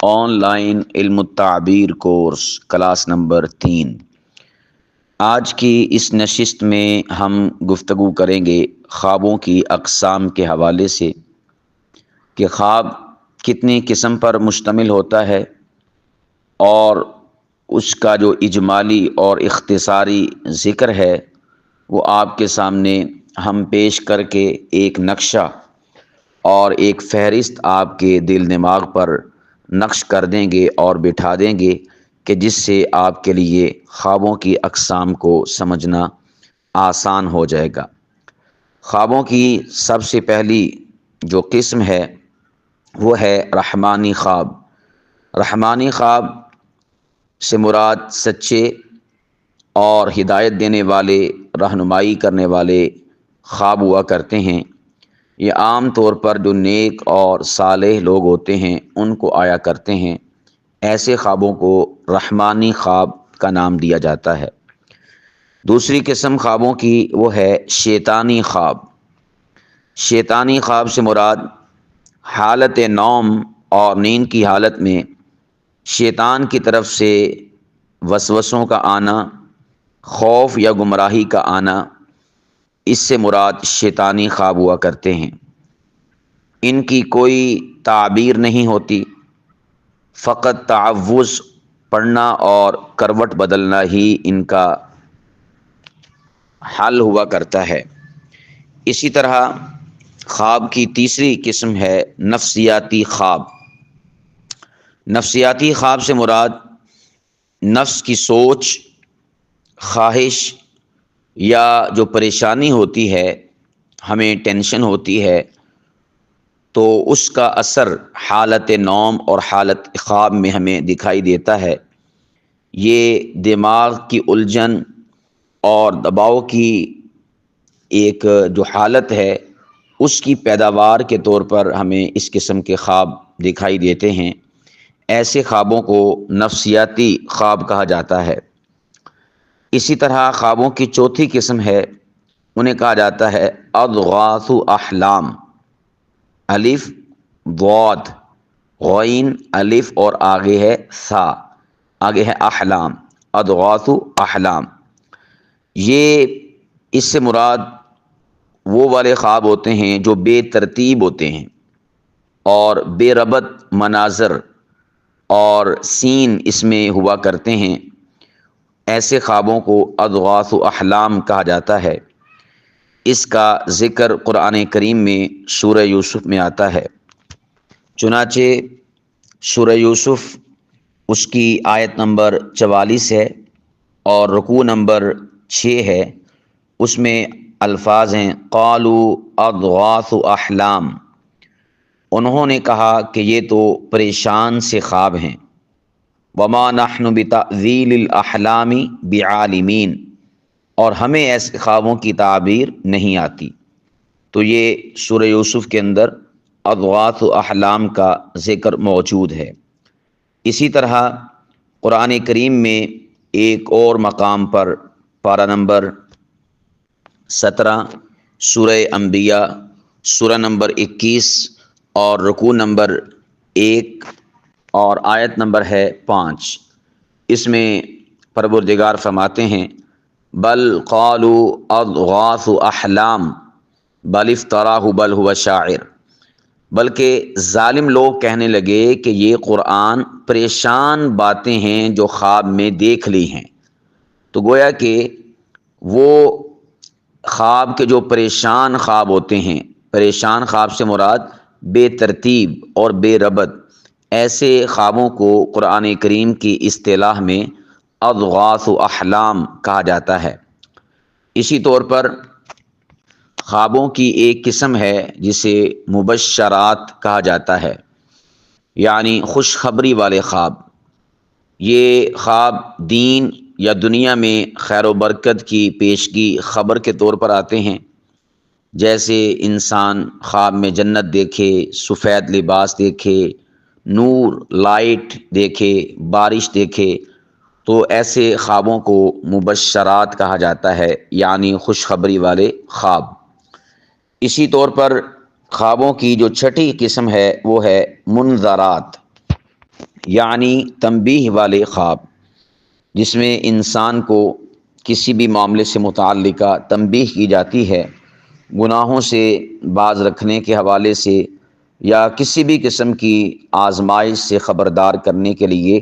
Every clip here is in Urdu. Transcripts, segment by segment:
آن لائن علم التعبیر کورس کلاس نمبر 3۔ آج کی اس نشست میں ہم گفتگو کریں گے خوابوں کی اقسام کے حوالے سے کہ خواب کتنی قسم پر مشتمل ہوتا ہے اور اس کا جو اجمالی اور اختصاری ذکر ہے وہ آپ کے سامنے ہم پیش کر کے ایک نقشہ اور ایک فہرست آپ کے دل دماغ پر نقش کر دیں گے اور بٹھا دیں گے کہ جس سے آپ کے لیے خوابوں کی اقسام کو سمجھنا آسان ہو جائے گا۔ خوابوں کی سب سے پہلی جو قسم ہے وہ ہے رحمانی خواب۔ رحمانی خواب سے مراد سچے اور ہدایت دینے والے، رہنمائی کرنے والے خواب ہوا کرتے ہیں۔ یہ عام طور پر جو نیک اور صالح لوگ ہوتے ہیں ان کو آیا کرتے ہیں۔ ایسے خوابوں کو رحمانی خواب کا نام دیا جاتا ہے۔ دوسری قسم خوابوں کی وہ ہے شیطانی خواب۔ شیطانی خواب سے مراد حالت نوم اور نیند کی حالت میں شیطان کی طرف سے وسوسوں کا آنا، خوف یا گمراہی کا آنا، اس سے مراد شیطانی خواب ہوا کرتے ہیں۔ ان کی کوئی تعبیر نہیں ہوتی، فقط تعوذ پڑھنا اور کروٹ بدلنا ہی ان کا حل ہوا کرتا ہے۔ اسی طرح خواب کی تیسری قسم ہے نفسیاتی خواب۔ نفسیاتی خواب سے مراد نفس کی سوچ، خواہش یا جو پریشانی ہوتی ہے، ہمیں ٹینشن ہوتی ہے تو اس کا اثر حالت نوم اور حالت خواب میں ہمیں دکھائی دیتا ہے۔ یہ دماغ کی الجھن اور دباؤ کی ایک جو حالت ہے اس کی پیداوار کے طور پر ہمیں اس قسم کے خواب دکھائی دیتے ہیں۔ ایسے خوابوں کو نفسیاتی خواب کہا جاتا ہے۔ اسی طرح خوابوں کی چوتھی قسم ہے، انہیں کہا جاتا ہے اضغاث احلام۔ الف ضاد غین الف اور آگے ہے ثا، آگے ہے احلام، اضغاث احلام۔ یہ اس سے مراد وہ والے خواب ہوتے ہیں جو بے ترتیب ہوتے ہیں اور بے ربط مناظر اور سین اس میں ہوا کرتے ہیں۔ ایسے خوابوں کو اضغاث احلام کہا جاتا ہے۔ اس کا ذکر قرآن کریم میں سورہ یوسف میں آتا ہے۔ چنانچہ سورہ یوسف اس کی آیت نمبر 44 ہے اور رکوع نمبر 6 ہے۔ اس میں الفاظ ہیں قالوا اضغاث احلام، انہوں نے کہا کہ یہ تو پریشان سے خواب ہیں۔ وما نحن بتأویل الاحلام بعالمین، اور ہمیں ایسے خوابوں کی تعبیر نہیں آتی۔ تو یہ سورہ یوسف کے اندر اضغاث احلام کا ذکر موجود ہے۔ اسی طرح قرآن کریم میں ایک اور مقام پر پارہ نمبر 17 سورہ انبیاء سورہ نمبر 21 اور رکوع نمبر 1 اور آیت نمبر ہے 5، اس میں پروردگار فرماتے ہیں بل قالوا اضغاث احلام بل افتراہ بل هو شاعر، بلکہ ظالم لوگ کہنے لگے کہ یہ قرآن پریشان باتیں ہیں جو خواب میں دیکھ لی ہیں۔ تو گویا کہ وہ خواب کے جو پریشان خواب ہوتے ہیں، پریشان خواب سے مراد بے ترتیب اور بے ربط، ایسے خوابوں کو قرآن کریم کی اصطلاح میں اضغاث احلام کہا جاتا ہے۔ اسی طور پر خوابوں کی ایک قسم ہے جسے مبشرات کہا جاتا ہے، یعنی خوشخبری والے خواب۔ یہ خواب دین یا دنیا میں خیر و برکت کی پیشگی خبر کے طور پر آتے ہیں۔ جیسے انسان خواب میں جنت دیکھے، سفید لباس دیکھے، نور لائٹ دیکھے، بارش دیکھے، تو ایسے خوابوں کو مبشرات کہا جاتا ہے، یعنی خوشخبری والے خواب۔ اسی طور پر خوابوں کی جو چھٹی قسم ہے وہ ہے منظرات۔ یعنی تنبیہ والے خواب، جس میں انسان کو کسی بھی معاملے سے متعلقہ تنبیہ کی جاتی ہے، گناہوں سے باز رکھنے کے حوالے سے یا کسی بھی قسم کی آزمائش سے خبردار کرنے کے لیے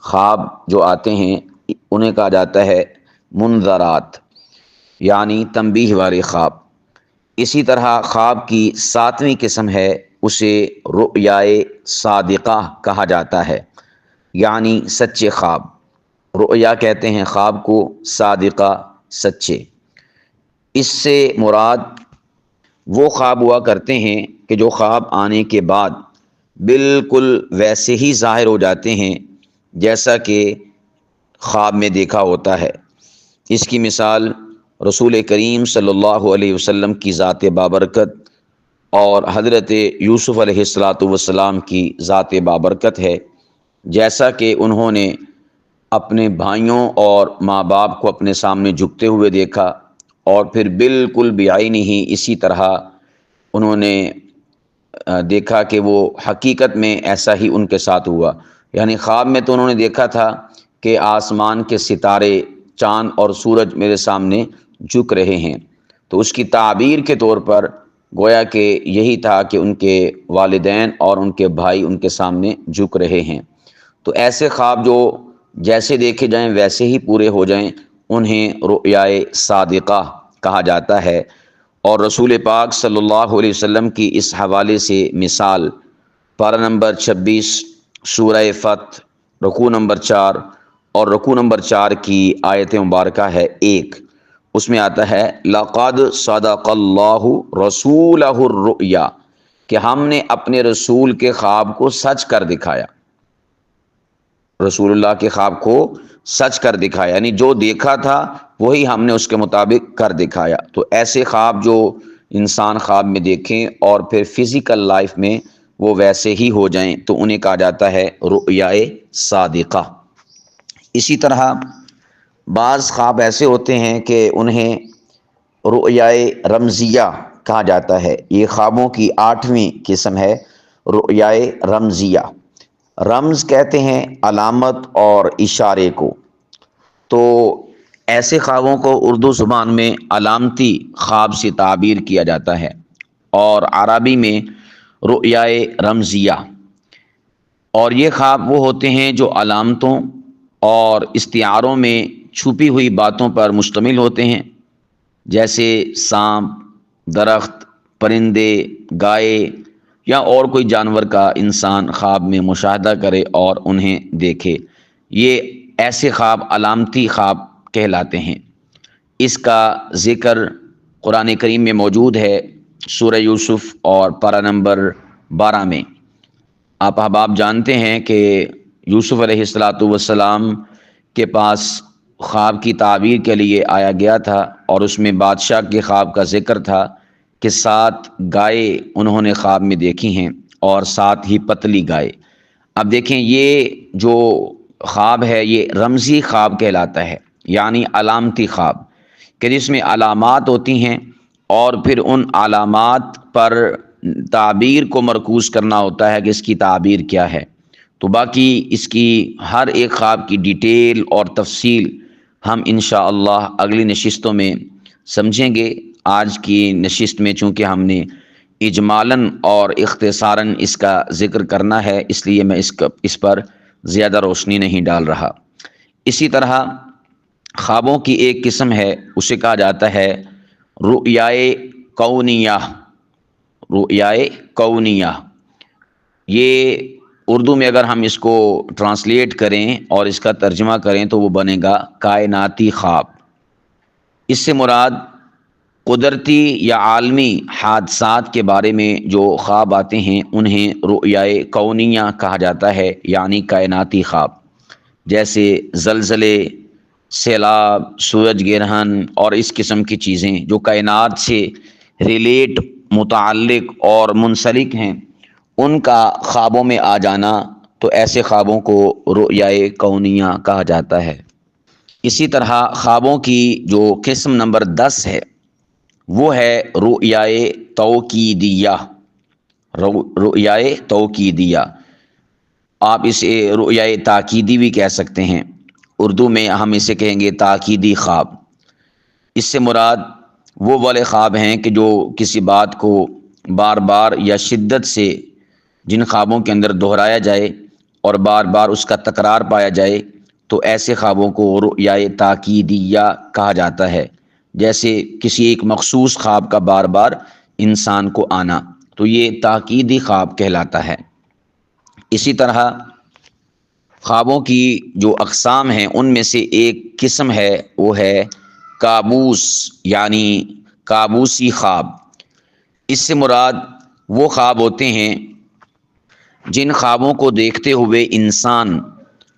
خواب جو آتے ہیں انہیں کہا جاتا ہے منذرات، یعنی تنبیہ والے خواب۔ اسی طرح خواب کی ساتویں قسم ہے، اسے رؤیائے صادقہ کہا جاتا ہے، یعنی سچے خواب۔ رؤیا کہتے ہیں خواب کو، صادقہ سچے۔ اس سے مراد وہ خواب ہوا کرتے ہیں کہ جو خواب آنے کے بعد بالکل ویسے ہی ظاہر ہو جاتے ہیں جیسا کہ خواب میں دیکھا ہوتا ہے۔ اس کی مثال رسول کریم صلی اللہ علیہ وسلم کی ذات بابرکت اور حضرت یوسف علیہ السلام کی ذات بابرکت ہے، جیسا کہ انہوں نے اپنے بھائیوں اور ماں باپ کو اپنے سامنے جھکتے ہوئے دیکھا، اور پھر بالکل بعینی ہی اسی طرح انہوں نے دیکھا کہ وہ حقیقت میں ایسا ہی ان کے ساتھ ہوا۔ یعنی خواب میں تو انہوں نے دیکھا تھا کہ آسمان کے ستارے، چاند اور سورج میرے سامنے جھک رہے ہیں، تو اس کی تعبیر کے طور پر گویا کہ یہی تھا کہ ان کے والدین اور ان کے بھائی ان کے سامنے جھک رہے ہیں۔ تو ایسے خواب جو جیسے دیکھے جائیں ویسے ہی پورے ہو جائیں، انہیں رؤیائے صادقہ کہا جاتا ہے۔ اور رسول پاک صلی اللہ علیہ وسلم کی اس حوالے سے مثال پارہ نمبر 26 سورہ فتح رکوع نمبر 4 اور رکوع نمبر 4 کی آیت مبارکہ ہے 1، اس میں آتا ہے لَقَدْ صَدَقَ اللَّهُ رَسُولَهُ الرُّؤْيَا، کہ ہم نے اپنے رسول کے خواب کو سچ کر دکھایا۔ رسول اللہ کے خواب کو سچ کر دکھایا، یعنی جو دیکھا تھا وہی ہم نے اس کے مطابق کر دکھایا۔ تو ایسے خواب جو انسان خواب میں دیکھیں اور پھر فزیکل لائف میں وہ ویسے ہی ہو جائیں تو انہیں کہا جاتا ہے رؤیائے صادقہ۔ اسی طرح بعض خواب ایسے ہوتے ہیں کہ انہیں رؤیائے رمزیہ کہا جاتا ہے۔ یہ خوابوں کی 8ویں قسم ہے، رؤیائے رمزیہ۔ رمز کہتے ہیں علامت اور اشارے کو، تو ایسے خوابوں کو اردو زبان میں علامتی خواب سے تعبیر کیا جاتا ہے، اور عربی میں رؤیائے رمزیہ۔ اور یہ خواب وہ ہوتے ہیں جو علامتوں اور استعاروں میں چھپی ہوئی باتوں پر مشتمل ہوتے ہیں، جیسے سانپ، درخت، پرندے، گائے یا اور کوئی جانور کا انسان خواب میں مشاہدہ کرے اور انہیں دیکھے۔ یہ ایسے خواب علامتی خواب کہلاتے ہیں۔ اس کا ذکر قرآن کریم میں موجود ہے سورہ یوسف اور پارہ نمبر 12 میں۔ آپ احباب جانتے ہیں کہ یوسف علیہ السلام کے پاس خواب کی تعبیر کے لیے آیا گیا تھا، اور اس میں بادشاہ کے خواب کا ذکر تھا کہ 7 گائے انہوں نے خواب میں دیکھی ہیں، اور 7 ہی پتلی گائے۔ اب دیکھیں یہ جو خواب ہے یہ رمزی خواب کہلاتا ہے، یعنی علامتی خواب، کہ جس میں علامات ہوتی ہیں اور پھر ان علامات پر تعبیر کو مرکوز کرنا ہوتا ہے کہ اس کی تعبیر کیا ہے۔ تو باقی اس کی ہر ایک خواب کی ڈیٹیل اور تفصیل ہم انشاءاللہ اگلی نشستوں میں سمجھیں گے۔ آج کی نشست میں چونکہ ہم نے اجمالاً اور اختصاراً اس کا ذکر کرنا ہے، اس لیے میں اس پر زیادہ روشنی نہیں ڈال رہا۔ اسی طرح خوابوں کی ایک قسم ہے، اسے کہا جاتا ہے رؤیائے کونیہ۔ رؤیائے کونیہ، یہ اردو میں اگر ہم اس کو ٹرانسلیٹ کریں اور اس کا ترجمہ کریں تو وہ بنے گا کائناتی خواب۔ اس سے مراد قدرتی یا عالمی حادثات کے بارے میں جو خواب آتے ہیں انہیں رؤیائے کونیہ کہا جاتا ہے، یعنی کائناتی خواب، جیسے زلزلے، سیلاب، سورج گرہن اور اس قسم کی چیزیں جو کائنات سے ریلیٹ، متعلق اور منسلک ہیں، ان کا خوابوں میں آ جانا، تو ایسے خوابوں کو رؤیائے کونیہ کہا جاتا ہے۔ اسی طرح خوابوں کی جو قسم نمبر 10 ہے وہ ہے رؤیائے توکیدیہ۔ رؤیائے توکیدیہ، آپ اسے رؤیائے تاکیدی بھی کہہ سکتے ہیں، اردو میں ہم اسے کہیں گے تاکیدی خواب۔ اس سے مراد وہ والے خواب ہیں کہ جو کسی بات کو بار بار یا شدت سے جن خوابوں کے اندر دہرایا جائے اور بار بار اس کا تکرار پایا جائے تو ایسے خوابوں کو رؤیائے تاکیدیہ کہا جاتا ہے۔ جیسے کسی ایک مخصوص خواب کا بار بار انسان کو آنا، تو یہ تاکیدی خواب کہلاتا ہے۔ اسی طرح خوابوں کی جو اقسام ہیں ان میں سے ایک قسم ہے وہ ہے کابوس، یعنی کابوسی خواب۔ اس سے مراد وہ خواب ہوتے ہیں جن خوابوں کو دیکھتے ہوئے انسان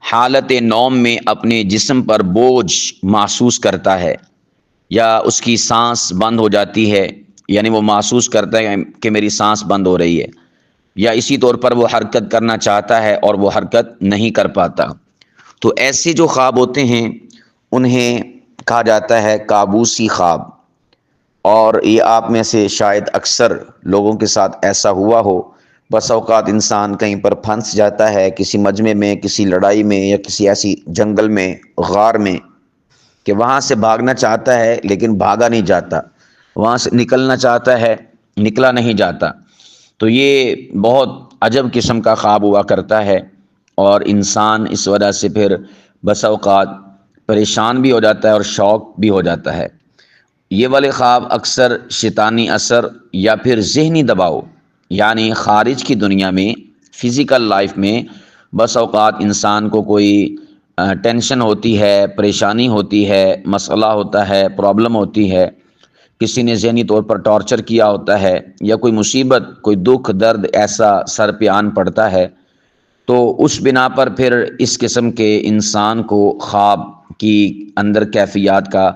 حالت نوم میں اپنے جسم پر بوجھ محسوس کرتا ہے یا اس کی سانس بند ہو جاتی ہے، یعنی وہ محسوس کرتا ہے کہ میری سانس بند ہو رہی ہے، یا اسی طور پر وہ حرکت کرنا چاہتا ہے اور وہ حرکت نہیں کر پاتا۔ تو ایسے جو خواب ہوتے ہیں انہیں کہا جاتا ہے کابوسی خواب۔ اور یہ آپ میں سے شاید اکثر لوگوں کے ساتھ ایسا ہوا ہو۔ بس اوقات انسان کہیں پر پھنس جاتا ہے، کسی مجمع میں، کسی لڑائی میں، یا کسی ایسی جنگل میں، غار میں، کہ وہاں سے بھاگنا چاہتا ہے لیکن بھاگا نہیں جاتا، وہاں سے نکلنا چاہتا ہے نکلا نہیں جاتا۔ تو یہ بہت عجب قسم کا خواب ہوا کرتا ہے، اور انسان اس وجہ سے پھر بس اوقات پریشان بھی ہو جاتا ہے اور شوق بھی ہو جاتا ہے۔ یہ والے خواب اکثر شیطانی اثر یا پھر ذہنی دباؤ، یعنی خارج کی دنیا میں، فزیکل لائف میں بس اوقات انسان کو کوئی ٹینشن ہوتی ہے، پریشانی ہوتی ہے، مسئلہ ہوتا ہے، پرابلم ہوتی ہے، کسی نے ذہنی طور پر ٹارچر کیا ہوتا ہے، یا کوئی مصیبت، کوئی دکھ درد ایسا سر پہ آن پڑتا ہے، تو اس بنا پر پھر اس قسم کے انسان کو خواب کی اندر کیفیات کا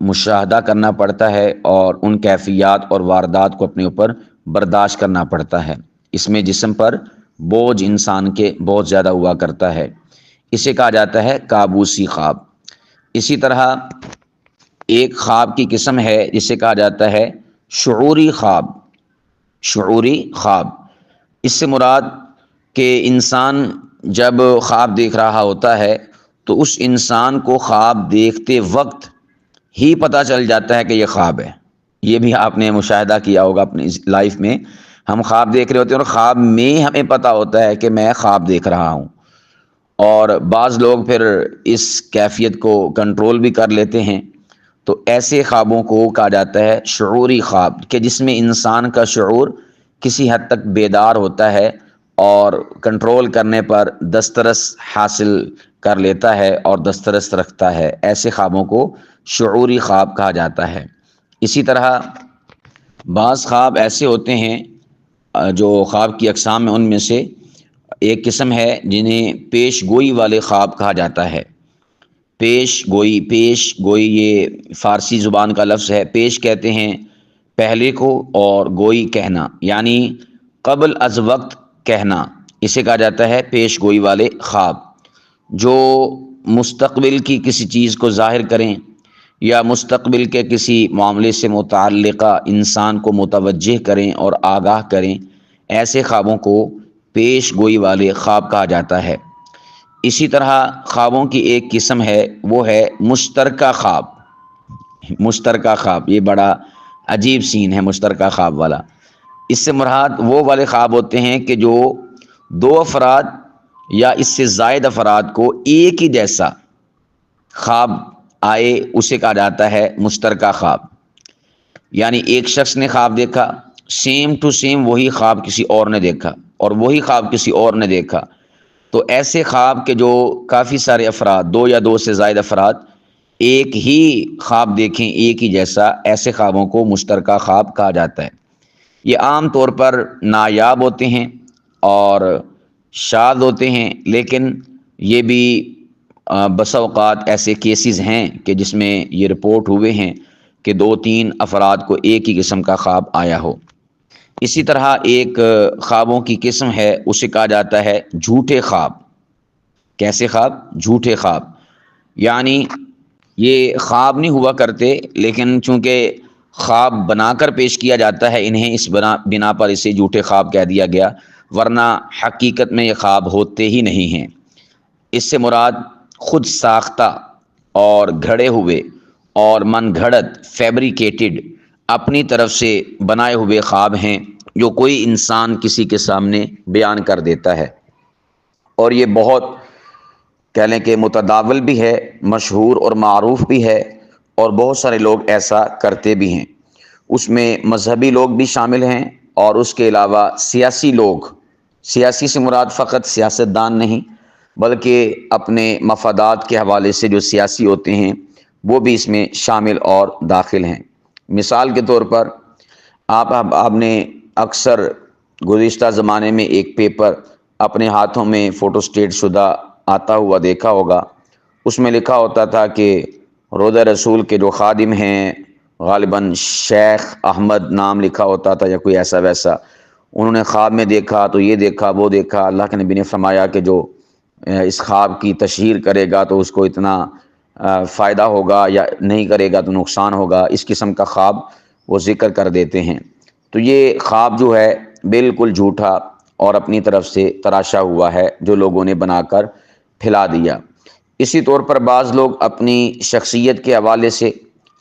مشاہدہ کرنا پڑتا ہے اور ان کیفیات اور واردات کو اپنے اوپر برداشت کرنا پڑتا ہے۔ اس میں جسم پر بوجھ انسان کے بہت زیادہ ہوا کرتا ہے۔ اسے کہا جاتا ہے کابوسی خواب۔ اسی طرح ایک خواب کی قسم ہے جسے کہا جاتا ہے شعوری خواب۔ شعوری خواب، اس سے مراد کہ انسان جب خواب دیکھ رہا ہوتا ہے تو اس انسان کو خواب دیکھتے وقت ہی پتہ چل جاتا ہے کہ یہ خواب ہے۔ یہ بھی آپ نے مشاہدہ کیا ہوگا اپنی لائف میں، ہم خواب دیکھ رہے ہوتے ہیں اور خواب میں ہمیں پتہ ہوتا ہے کہ میں خواب دیکھ رہا ہوں، اور بعض لوگ پھر اس کیفیت کو کنٹرول بھی کر لیتے ہیں۔ تو ایسے خوابوں کو کہا جاتا ہے شعوری خواب، کہ جس میں انسان کا شعور کسی حد تک بیدار ہوتا ہے اور کنٹرول کرنے پر دسترس حاصل کر لیتا ہے اور دسترس رکھتا ہے۔ ایسے خوابوں کو شعوری خواب کہا جاتا ہے۔ اسی طرح بعض خواب ایسے ہوتے ہیں جو خواب کی اقسام میں ان میں سے ایک قسم ہے جنہیں پیش گوئی والے خواب کہا جاتا ہے۔ پیش گوئی یہ فارسی زبان کا لفظ ہے۔ پیش کہتے ہیں پہلے کو، اور گوئی کہنا، یعنی قبل از وقت کہنا، اسے کہا جاتا ہے پیش گوئی والے خواب، جو مستقبل کی کسی چیز کو ظاہر کریں یا مستقبل کے کسی معاملے سے متعلقہ انسان کو متوجہ کریں اور آگاہ کریں۔ ایسے خوابوں کو پیش گوئی والے خواب کہا جاتا ہے۔ اسی طرح خوابوں کی ایک قسم ہے وہ ہے مشترکہ خواب۔ مشترکہ خواب یہ بڑا عجیب سین ہے، مشترکہ خواب والا۔ اس سے مراد وہ والے خواب ہوتے ہیں کہ جو دو افراد یا اس سے زائد افراد کو ایک ہی جیسا خواب آئے، اسے کہا جاتا ہے مشترکہ خواب۔ یعنی ایک شخص نے خواب دیکھا، سیم ٹو سیم وہی خواب کسی اور نے دیکھا، اور وہی خواب کسی اور نے دیکھا۔ تو ایسے خواب کے جو کافی سارے افراد، دو یا دو سے زائد افراد ایک ہی خواب دیکھیں ایک ہی جیسا، ایسے خوابوں کو مشترکہ خواب کہا جاتا ہے۔ یہ عام طور پر نایاب ہوتے ہیں اور شاذ ہوتے ہیں، لیکن یہ بھی بسا اوقات ایسے کیسز ہیں کہ جس میں یہ رپورٹ ہوئے ہیں کہ دو تین افراد کو ایک ہی قسم کا خواب آیا ہو۔ اسی طرح ایک خوابوں کی قسم ہے اسے کہا جاتا ہے جھوٹے خواب۔ کیسے خواب؟ جھوٹے خواب، یعنی یہ خواب نہیں ہوا کرتے، لیکن چونکہ خواب بنا کر پیش کیا جاتا ہے انہیں، اس بنا پر اسے جھوٹے خواب کہہ دیا گیا۔ ورنہ حقیقت میں یہ خواب ہوتے ہی نہیں ہیں۔ اس سے مراد خود ساختہ اور گھڑے ہوئے اور من گھڑت فیبریکیٹڈ اپنی طرف سے بنائے ہوئے خواب ہیں جو کوئی انسان کسی کے سامنے بیان کر دیتا ہے، اور یہ بہت کہہ لیں کہ متداول بھی ہے، مشہور اور معروف بھی ہے، اور بہت سارے لوگ ایسا کرتے بھی ہیں۔ اس میں مذہبی لوگ بھی شامل ہیں، اور اس کے علاوہ سیاسی لوگ، سیاسی سے مراد فقط سیاستدان نہیں بلکہ اپنے مفادات کے حوالے سے جو سیاسی ہوتے ہیں وہ بھی اس میں شامل اور داخل ہیں۔ مثال کے طور پر آپ نے اکثر گزشتہ زمانے میں ایک پیپر اپنے ہاتھوں میں فوٹو اسٹیٹ شدہ آتا ہوا دیکھا ہوگا۔ اس میں لکھا ہوتا تھا کہ روضہ رسول کے جو خادم ہیں، غالباً شیخ احمد نام لکھا ہوتا تھا یا کوئی ایسا ویسا، انہوں نے خواب میں دیکھا تو یہ دیکھا وہ دیکھا، اللہ کے نبی نے فرمایا کہ جو اس خواب کی تشہیر کرے گا تو اس کو اتنا فائدہ ہوگا، یا نہیں کرے گا تو نقصان ہوگا۔ اس قسم کا خواب وہ ذکر کر دیتے ہیں۔ تو یہ خواب جو ہے بالکل جھوٹا اور اپنی طرف سے تراشا ہوا ہے جو لوگوں نے بنا کر پھیلا دیا۔ اسی طور پر بعض لوگ اپنی شخصیت کے حوالے سے،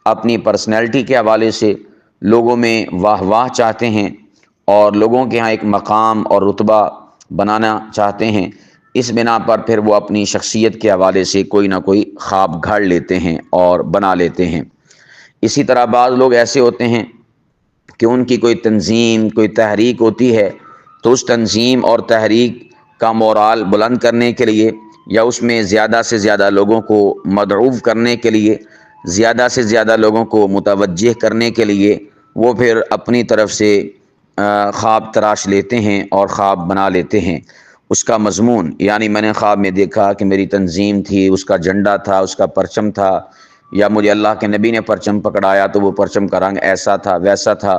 اپنی پرسنالٹی کے حوالے سے لوگوں میں واہ واہ چاہتے ہیں اور لوگوں کے ہاں ایک مقام اور رتبہ بنانا چاہتے ہیں۔ اس بنا پر پھر وہ اپنی شخصیت کے حوالے سے کوئی نہ کوئی خواب گھڑ لیتے ہیں اور بنا لیتے ہیں۔ اسی طرح بعض لوگ ایسے ہوتے ہیں کہ ان کی کوئی تنظیم، کوئی تحریک ہوتی ہے، تو اس تنظیم اور تحریک کا مورال بلند کرنے کے لیے یا اس میں زیادہ سے زیادہ لوگوں کو مدعو کرنے کے لیے، زیادہ سے زیادہ لوگوں کو متوجہ کرنے کے لیے وہ پھر اپنی طرف سے خواب تراش لیتے ہیں اور خواب بنا لیتے ہیں۔ اس کا مضمون، یعنی میں نے خواب میں دیکھا کہ میری تنظیم تھی، اس کا جھنڈا تھا، اس کا پرچم تھا، یا مجھے اللہ کے نبی نے پرچم پکڑایا تو وہ پرچم کا رنگ ایسا تھا ویسا تھا،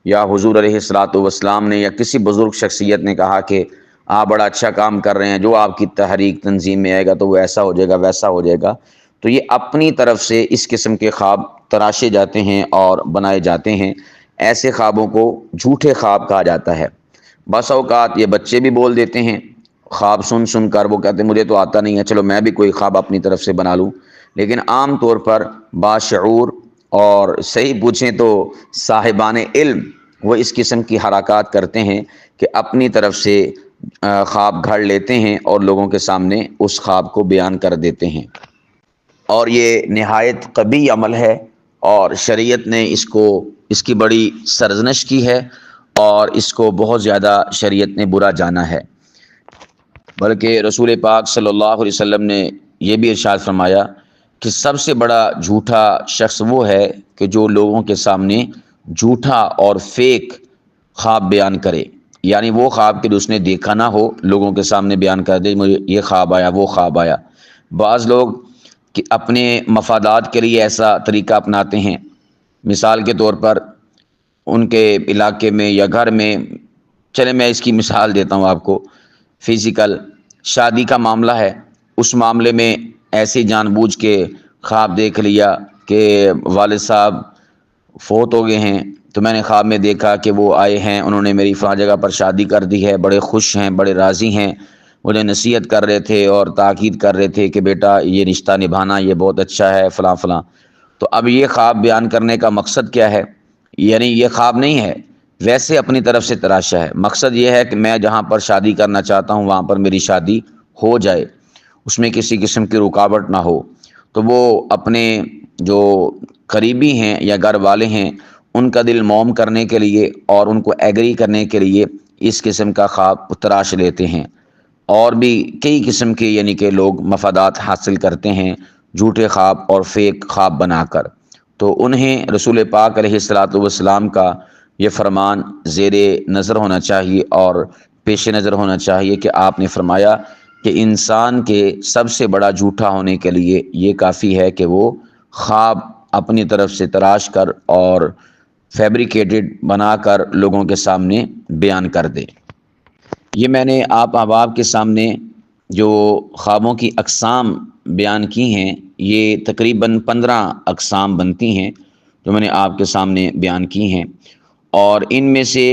یا حضور علیہ الصلاۃ والسلام نے یا کسی بزرگ شخصیت نے کہا کہ آپ بڑا اچھا کام کر رہے ہیں، جو آپ کی تحریک تنظیم میں آئے گا تو وہ ایسا ہو جائے گا ویسا ہو جائے گا۔ تو یہ اپنی طرف سے اس قسم کے خواب تراشے جاتے ہیں اور بنائے جاتے ہیں۔ ایسے خوابوں کو جھوٹے خواب کہا جاتا ہے۔ بس اوقات یہ بچے بھی بول دیتے ہیں، خواب سن سن کر وہ کہتے ہیں مجھے تو آتا نہیں ہے، چلو میں بھی کوئی خواب اپنی طرف سے بنا لوں۔ لیکن عام طور پر باشعور اور صحیح پوچھیں تو صاحبان علم وہ اس قسم کی حرکات کرتے ہیں کہ اپنی طرف سے خواب گھڑ لیتے ہیں اور لوگوں کے سامنے اس خواب کو بیان کر دیتے ہیں، اور یہ نہایت قبیح عمل ہے، اور شریعت نے اس کی بڑی سرزنش کی ہے، اور اس کو بہت زیادہ شریعت نے برا جانا ہے۔ بلکہ رسول پاک صلی اللہ علیہ وسلم نے یہ بھی ارشاد فرمایا کہ سب سے بڑا جھوٹا شخص وہ ہے کہ جو لوگوں کے سامنے جھوٹا اور فیک خواب بیان کرے، یعنی وہ خواب کہ جو اس نے دیکھا نہ ہو لوگوں کے سامنے بیان کر دے، مجھے یہ خواب آیا وہ خواب آیا۔ بعض لوگ کہ اپنے مفادات کے لیے ایسا طریقہ اپناتے ہیں۔ مثال کے طور پر ان کے علاقے میں یا گھر میں، چلے میں اس کی مثال دیتا ہوں آپ کو، فزیکل شادی کا معاملہ ہے، اس معاملے میں ایسے جان بوجھ کے خواب دیکھ لیا کہ والد صاحب فوت ہو گئے ہیں، تو میں نے خواب میں دیکھا کہ وہ آئے ہیں، انہوں نے میری فلاں جگہ پر شادی کر دی ہے، بڑے خوش ہیں، بڑے راضی ہیں، مجھے نصیحت کر رہے تھے اور تاکید کر رہے تھے کہ بیٹا یہ رشتہ نبھانا یہ بہت اچھا ہے فلاں فلاں۔ تو اب یہ خواب بیان کرنے کا مقصد کیا ہے؟ یعنی یہ خواب نہیں ہے، ویسے اپنی طرف سے تراشا ہے۔ مقصد یہ ہے کہ میں جہاں پر شادی کرنا چاہتا ہوں وہاں پر میری شادی ہو جائے، اس میں کسی قسم کی رکاوٹ نہ ہو۔ تو وہ اپنے جو قریبی ہیں یا گھر والے ہیں ان کا دل موم کرنے کے لیے اور ان کو ایگری کرنے کے لیے اس قسم کا خواب تراش لیتے ہیں۔ اور بھی کئی قسم کے یعنی کہ لوگ مفادات حاصل کرتے ہیں جھوٹے خواب اور فیک خواب بنا کر۔ تو انہیں رسول پاک علیہ الصلاۃ والسلام کا یہ فرمان زیر نظر ہونا چاہیے اور پیش نظر ہونا چاہیے کہ آپ نے فرمایا کہ انسان کے سب سے بڑا جھوٹا ہونے کے لیے یہ کافی ہے کہ وہ خواب اپنی طرف سے تراش کر اور فیبریکیٹڈ بنا کر لوگوں کے سامنے بیان کر دے۔ یہ میں نے آپ احباب کے سامنے جو خوابوں کی اقسام بیان کی ہیں، یہ تقریباً 15 اقسام بنتی ہیں جو میں نے آپ کے سامنے بیان کی ہیں، اور ان میں سے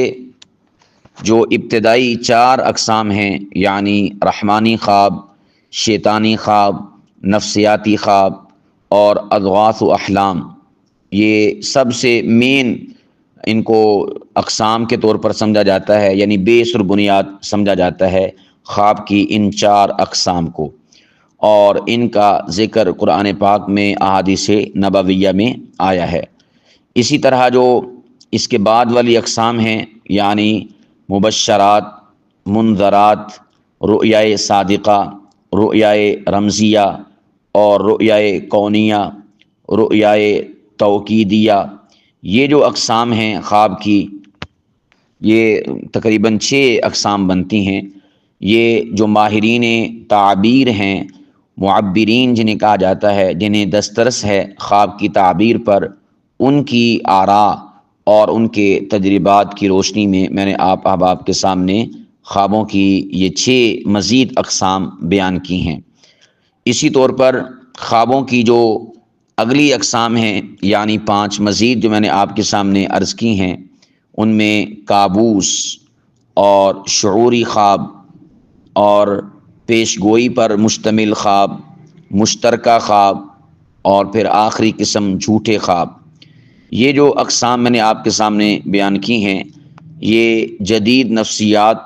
جو ابتدائی 4 اقسام ہیں، یعنی رحمانی خواب، شیطانی خواب، نفسیاتی خواب اور اضغاث و احلام، یہ سب سے مین ان کو اقسام کے طور پر سمجھا جاتا ہے، یعنی بیس اور بنیاد سمجھا جاتا ہے خواب کی ان 4 اقسام کو، اور ان کا ذکر قرآن پاک میں احادیث نبویہ میں آیا ہے۔ اسی طرح جو اس کے بعد والی اقسام ہیں، یعنی مبشرات، منذرات، رؤیائے صادقہ، رؤیائے رمزیہ اور رؤیائے کونیہ، رؤیائے توکیدیہ، یہ جو اقسام ہیں خواب کی، یہ تقریباً 6 اقسام بنتی ہیں۔ یہ جو ماہرین تعبیر ہیں، معبرین جنہیں کہا جاتا ہے، جنہیں دسترس ہے خواب کی تعبیر پر، ان کی آراء اور ان کے تجربات کی روشنی میں میں نے آپ احباب کے سامنے خوابوں کی یہ 6 مزید اقسام بیان کی ہیں۔ اسی طور پر خوابوں کی جو اگلی اقسام ہیں، یعنی 5 مزید جو میں نے آپ کے سامنے عرض کی ہیں، ان میں کابوس اور شعوری خواب اور پیش گوئی پر مشتمل خواب، مشترکہ خواب اور پھر آخری قسم جھوٹے خواب، یہ جو اقسام میں نے آپ کے سامنے بیان کی ہیں، یہ جدید نفسیات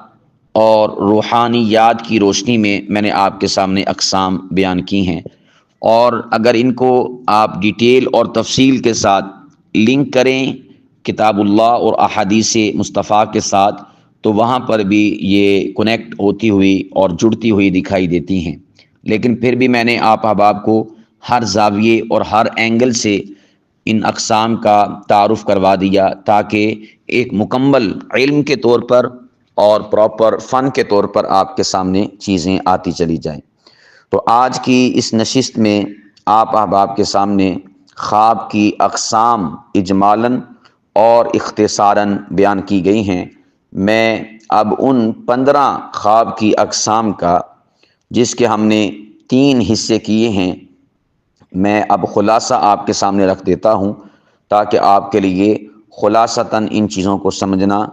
اور روحانیات کی روشنی میں نے آپ کے سامنے اقسام بیان کی ہیں، اور اگر ان کو آپ ڈیٹیل اور تفصیل کے ساتھ لنک کریں کتاب اللہ اور احادیث مصطفیٰ کے ساتھ، تو وہاں پر بھی یہ کنیکٹ ہوتی ہوئی اور جڑتی ہوئی دکھائی دیتی ہیں۔ لیکن پھر بھی میں نے آپ احباب کو ہر زاویے اور ہر اینگل سے ان اقسام کا تعارف کروا دیا، تاکہ ایک مکمل علم کے طور پر اور پراپر فن کے طور پر آپ کے سامنے چیزیں آتی چلی جائیں۔ تو آج کی اس نشست میں آپ احباب کے سامنے خواب کی اقسام اجمالاً اور اختصاراً بیان کی گئی ہیں۔ میں اب ان 15 خواب کی اقسام کا، جس کے ہم نے 3 حصے کیے ہیں، میں اب خلاصہ آپ کے سامنے رکھ دیتا ہوں، تاکہ آپ کے لیے خلاصتاً ان چیزوں کو سمجھنا،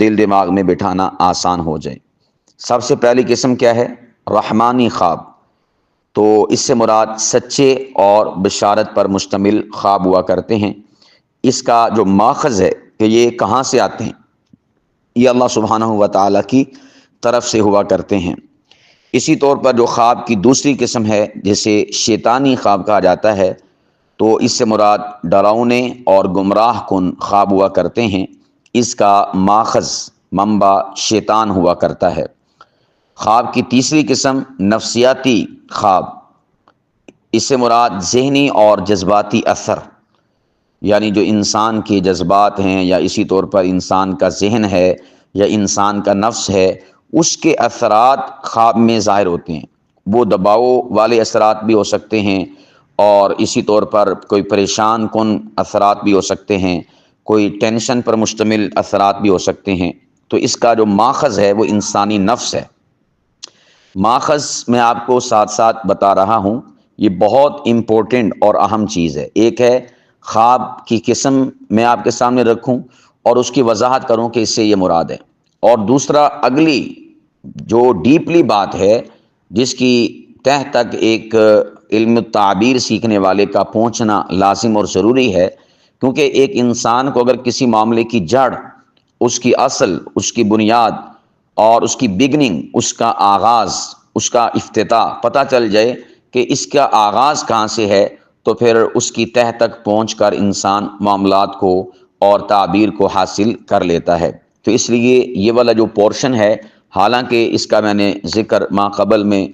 دل دماغ میں بٹھانا آسان ہو جائے۔ سب سے پہلی قسم کیا ہے؟ رحمانی خواب۔ تو اس سے مراد سچے اور بشارت پر مشتمل خواب ہوا کرتے ہیں۔ اس کا جو ماخذ ہے کہ یہ کہاں سے آتے ہیں، یہ اللہ سبحانہ و تعالیٰ کی طرف سے ہوا کرتے ہیں۔ اسی طور پر جو خواب کی دوسری قسم ہے، جسے شیطانی خواب کہا جاتا ہے، تو اس سے مراد ڈراؤنے اور گمراہ کن خواب ہوا کرتے ہیں۔ اس کا ماخذ، منبع شیطان ہوا کرتا ہے۔ خواب کی تیسری قسم نفسیاتی خواب، اس سے مراد ذہنی اور جذباتی اثر، یعنی جو انسان کے جذبات ہیں، یا اسی طور پر انسان کا ذہن ہے یا انسان کا نفس ہے، اس کے اثرات خواب میں ظاہر ہوتے ہیں۔ وہ دباؤ والے اثرات بھی ہو سکتے ہیں، اور اسی طور پر کوئی پریشان کن اثرات بھی ہو سکتے ہیں، کوئی ٹینشن پر مشتمل اثرات بھی ہو سکتے ہیں۔ تو اس کا جو ماخذ ہے وہ انسانی نفس ہے۔ ماخذ میں آپ کو ساتھ ساتھ بتا رہا ہوں، یہ بہت امپورٹنٹ اور اہم چیز ہے۔ ایک ہے خواب کی قسم میں آپ کے سامنے رکھوں اور اس کی وضاحت کروں کہ اس سے یہ مراد ہے، اور دوسرا اگلی جو ڈیپلی بات ہے، جس کی تہ تک ایک علم تعبیر سیکھنے والے کا پہنچنا لازم اور ضروری ہے، کیونکہ ایک انسان کو اگر کسی معاملے کی جڑ، اس کی اصل، اس کی بنیاد اور اس کی بگننگ، اس کا آغاز، اس کا افتتاح پتہ چل جائے کہ اس کا آغاز کہاں سے ہے، تو پھر اس کی تہ تک پہنچ کر انسان معاملات کو اور تعبیر کو حاصل کر لیتا ہے۔ تو اس لیے یہ والا جو پورشن ہے، حالانکہ اس کا میں نے ذکر ما قبل میں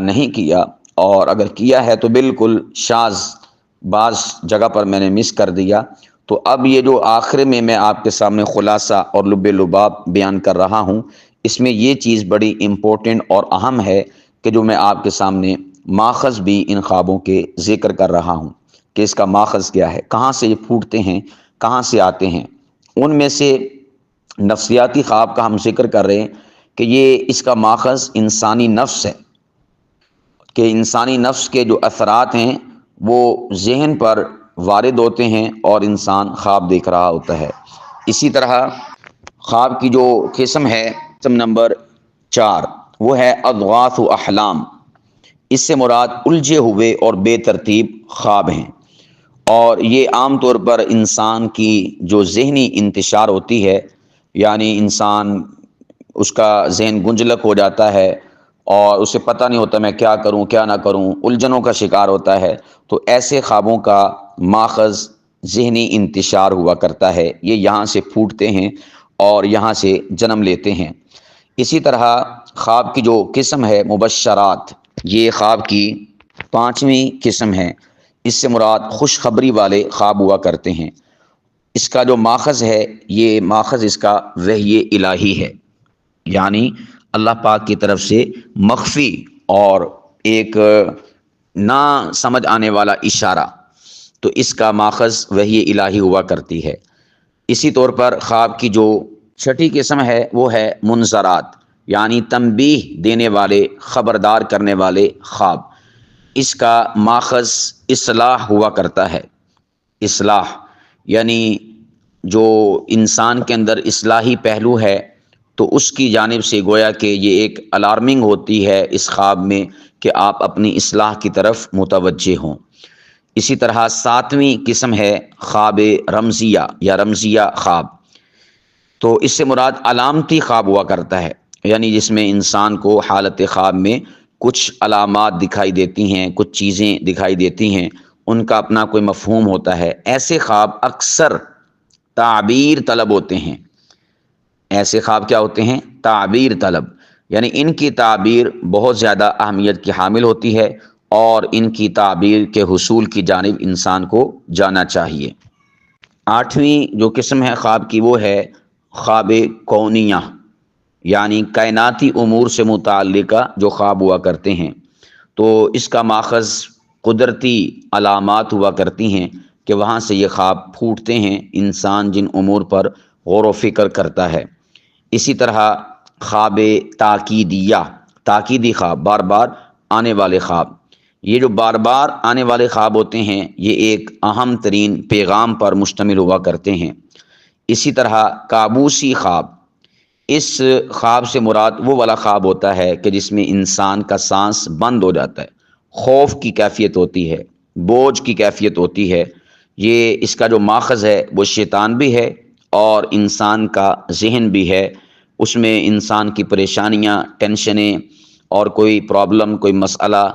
نہیں کیا، اور اگر کیا ہے تو بالکل شاذ بعض جگہ پر میں نے مس کر دیا، تو اب یہ جو آخر میں آپ کے سامنے خلاصہ اور لب لباب بیان کر رہا ہوں، اس میں یہ چیز بڑی امپورٹنٹ اور اہم ہے کہ جو میں آپ کے سامنے ماخذ بھی ان خوابوں کے ذکر کر رہا ہوں کہ اس کا ماخذ کیا ہے، کہاں سے یہ پھوٹتے ہیں، کہاں سے آتے ہیں۔ ان میں سے نفسیاتی خواب کا ہم ذکر کر رہے ہیں کہ یہ اس کا ماخذ انسانی نفس ہے، کہ انسانی نفس کے جو اثرات ہیں وہ ذہن پر وارد ہوتے ہیں اور انسان خواب دیکھ رہا ہوتا ہے۔ اسی طرح خواب کی جو قسم ہے، قسم نمبر 4، وہ ہے اضغاث و احلام۔ اس سے مراد الجھے ہوئے اور بے ترتیب خواب ہیں، اور یہ عام طور پر انسان کی جو ذہنی انتشار ہوتی ہے، یعنی انسان اس کا ذہن گنجلک ہو جاتا ہے اور اسے پتہ نہیں ہوتا میں کیا کروں کیا نہ کروں، الجھنوں کا شکار ہوتا ہے، تو ایسے خوابوں کا ماخذ ذہنی انتشار ہوا کرتا ہے۔ یہ یہاں سے پھوٹتے ہیں اور یہاں سے جنم لیتے ہیں۔ اسی طرح خواب کی جو قسم ہے مبشرات، یہ خواب کی 5ویں قسم ہے۔ اس سے مراد خوشخبری والے خواب ہوا کرتے ہیں۔ اس کا جو ماخذ ہے، یہ ماخذ اس کا وحی الہی ہے، یعنی اللہ پاک کی طرف سے مخفی اور ایک نہ سمجھ آنے والا اشارہ، تو اس کا ماخذ وحی الہی ہوا کرتی ہے۔ اسی طور پر خواب کی جو 6ٹھی قسم ہے وہ ہے منظرات، یعنی تنبیہ دینے والے، خبردار کرنے والے خواب۔ اس کا ماخذ اصلاح ہوا کرتا ہے۔ اصلاح یعنی جو انسان کے اندر اصلاحی پہلو ہے، تو اس کی جانب سے گویا کہ یہ ایک الارمنگ ہوتی ہے اس خواب میں کہ آپ اپنی اصلاح کی طرف متوجہ ہوں۔ اسی طرح 7ویں قسم ہے خواب رمزیہ یا رمزیہ خواب۔ تو اس سے مراد علامتی خواب ہوا کرتا ہے، یعنی جس میں انسان کو حالت خواب میں کچھ علامات دکھائی دیتی ہیں، کچھ چیزیں دکھائی دیتی ہیں، ان کا اپنا کوئی مفہوم ہوتا ہے۔ ایسے خواب اکثر تعبیر طلب ہوتے ہیں۔ ایسے خواب کیا ہوتے ہیں؟ تعبیر طلب، یعنی ان کی تعبیر بہت زیادہ اہمیت کی حامل ہوتی ہے، اور ان کی تعبیر کے حصول کی جانب انسان کو جانا چاہیے۔ 8ویں جو قسم ہے خواب کی وہ ہے خواب کونیہ، یعنی کائناتی امور سے متعلقہ جو خواب ہوا کرتے ہیں۔ تو اس کا ماخذ قدرتی علامات ہوا کرتی ہیں کہ وہاں سے یہ خواب پھوٹتے ہیں، انسان جن امور پر غور و فکر کرتا ہے۔ اسی طرح خواب تاکیدیہ، تاکیدی خواب، بار بار آنے والے خواب۔ یہ جو بار بار آنے والے خواب ہوتے ہیں، یہ ایک اہم ترین پیغام پر مشتمل ہوا کرتے ہیں۔ اسی طرح کابوسی خواب، اس خواب سے مراد وہ والا خواب ہوتا ہے کہ جس میں انسان کا سانس بند ہو جاتا ہے، خوف کی کیفیت ہوتی ہے، بوجھ کی کیفیت ہوتی ہے۔ یہ اس کا جو ماخذ ہے وہ شیطان بھی ہے اور انسان کا ذہن بھی ہے۔ اس میں انسان کی پریشانیاں، ٹینشنیں اور کوئی پرابلم، کوئی مسئلہ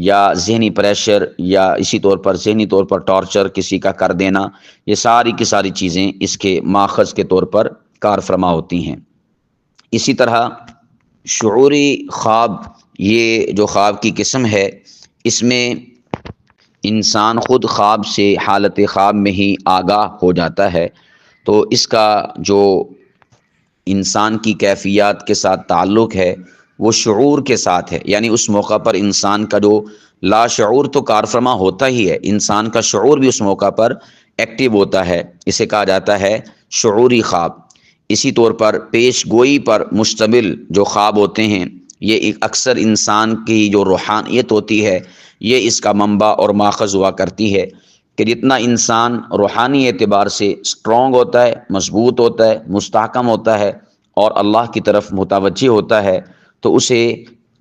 یا ذہنی پریشر یا اسی طور پر ذہنی طور پر ٹارچر کسی کا کر دینا، یہ ساری کی ساری چیزیں اس کے ماخذ کے طور پر کار فرما ہوتی ہیں۔ اسی طرح شعوری خواب، یہ جو خواب کی قسم ہے، اس میں انسان خود خواب سے، حالت خواب میں ہی آگاہ ہو جاتا ہے۔ تو اس کا جو انسان کی کیفیات کے ساتھ تعلق ہے وہ شعور کے ساتھ ہے، یعنی اس موقع پر انسان کا جو لاشعور تو کار فرما ہوتا ہی ہے، انسان کا شعور بھی اس موقع پر ایکٹیو ہوتا ہے۔ اسے کہا جاتا ہے شعوری خواب۔ اسی طور پر پیش گوئی پر مشتمل جو خواب ہوتے ہیں، یہ ایک اکثر انسان کی جو روحانیت ہوتی ہے، یہ اس کا منبع اور ماخذ ہوا کرتی ہے کہ جتنا انسان روحانی اعتبار سے سٹرونگ ہوتا ہے، مضبوط ہوتا ہے، مستحکم ہوتا ہے اور اللہ کی طرف متوجہ ہوتا ہے، تو اسے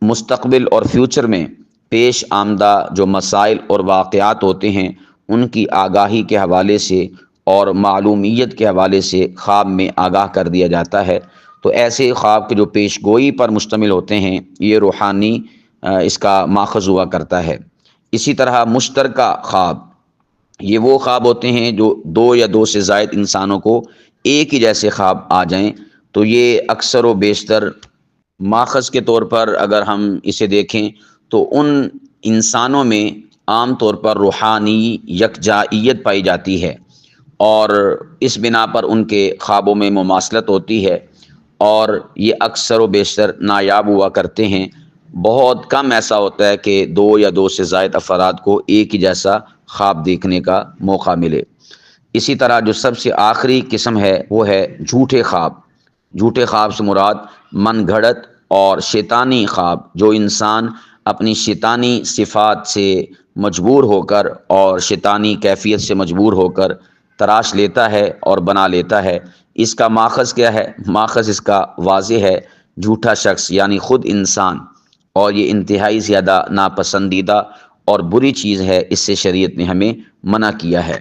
مستقبل اور فیوچر میں پیش آمدہ جو مسائل اور واقعات ہوتے ہیں ان کی آگاہی کے حوالے سے اور معلومیت کے حوالے سے خواب میں آگاہ کر دیا جاتا ہے۔ تو ایسے خواب کے جو پیش گوئی پر مشتمل ہوتے ہیں، یہ روحانی اس کا ماخذ ہوا کرتا ہے۔ اسی طرح مشترکہ خواب، یہ وہ خواب ہوتے ہیں جو 2 یا 2 سے زائد انسانوں کو ایک ہی جیسے خواب آ جائیں۔ تو یہ اکثر و بیشتر ماخذ کے طور پر اگر ہم اسے دیکھیں تو ان انسانوں میں عام طور پر روحانی یکجائیت پائی جاتی ہے، اور اس بنا پر ان کے خوابوں میں مماثلت ہوتی ہے، اور یہ اکثر و بیشتر نایاب ہوا کرتے ہیں۔ بہت کم ایسا ہوتا ہے کہ 2 یا 2 سے زائد افراد کو ایک ہی جیسا خواب دیکھنے کا موقع ملے۔ اسی طرح جو سب سے آخری قسم ہے وہ ہے جھوٹے خواب۔ جھوٹے خواب سے مراد من گھڑت اور شیطانی خواب، جو انسان اپنی شیطانی صفات سے مجبور ہو کر اور شیطانی کیفیت سے مجبور ہو کر تراش لیتا ہے اور بنا لیتا ہے۔ اس کا ماخذ کیا ہے؟ ماخذ اس کا واضح ہے، جھوٹا شخص یعنی خود انسان، اور یہ انتہائی زیادہ ناپسندیدہ اور بری چیز ہے، اس سے شریعت نے ہمیں منع کیا ہے۔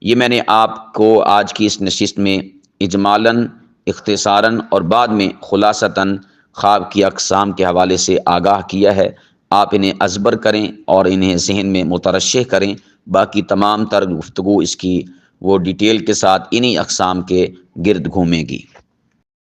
یہ میں نے آپ کو آج کی اس نشست میں اجمالاً، اختصاراً اور بعد میں خلاصتاً خواب کی اقسام کے حوالے سے آگاہ کیا ہے۔ آپ انہیں ازبر کریں اور انہیں ذہن میں مترشح کریں۔ باقی تمام تر گفتگو اس کی وہ ڈیٹیل کے ساتھ انہی اقسام کے گرد گھومے گی۔